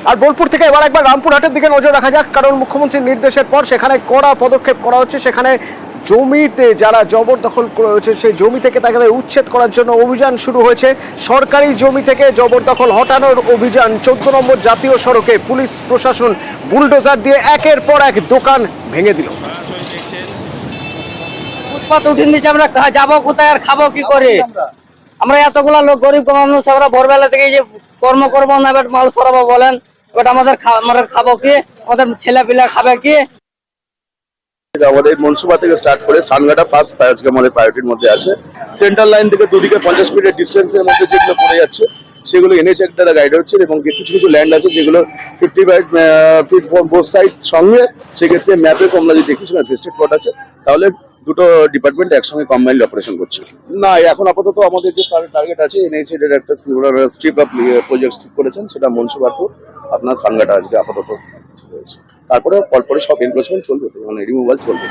আর বোলপুর থেকে এবার একবার রামপুরহাটের দিকে নজর রাখা যাক, কারণ মুখ্যমন্ত্রীর নির্দেশের পর সেখানে কড়া পদক্ষেপ করা হচ্ছে। সেখানে জমিতে যারা জবরদখল করেছে সেই জমি থেকে তাদের উচ্ছেদ করার জন্য অভিযান শুরু হয়েছে। সরকারি জমি থেকে জবরদখল হটানোর অভিযান। 14 নম্বর জাতীয় সড়কে পুলিশ প্রশাসন বুলডোজার দিয়ে একের পর এক দোকান ভেঙে দিল। ফুটপাত উঠিয়ে দিচ্ছে, আমরা যাবো কোথায় আর খাবো কি করে? আমরা এতগুলা লোক গরিব মানুষ, আমরা ভোরবেলা থেকে যে কর্ম করবো না, এবার মাল সরাবো বলেন, এবার আমরা খাবো কি? আমাদের ছেলে পিলা খাবে কি? আমাদের মনসুবা থেকে স্টার্ট করে সানগাটা ফার্স্ট আজকে আমাদের প্রায়োরিটির মধ্যে আছে। সেন্ট্রাল লাইন থেকে দুদিকে 50 মিটার ডিস্টেন্সের মধ্যে যেগুলো পড়ে যাচ্ছে সেগুলো এনএইচ একটা গাইড হচ্ছে, এবং কিছু কিছু ল্যান্ড আছে যেগুলো 50 ফিট বোথ সাইড সঙ্গে, সেক্ষেত্রে ম্যাপে আমরা যদি দেখি সেখানে ডিস্ট্রিক্ট কোর্ট আছে, তাহলে দুটো ডিপার্টমেন্ট একসঙ্গে কম্বাইন্ড অপারেশন করছে। না, এখন আপাতত আমাদের যে টার্গেট আছে এনএইচ এর একটা স্ট্রিপ অফ প্রজেক্ট ঠিক করেছেন, সেটা মনসুবাপুর আপনার সানগাটা আজকে আপাতত ঠিক হয়েছে। তারপরে পরপরই সব এনক্রোচমেন্ট চলবে, মানে রিমুভাল চলবে।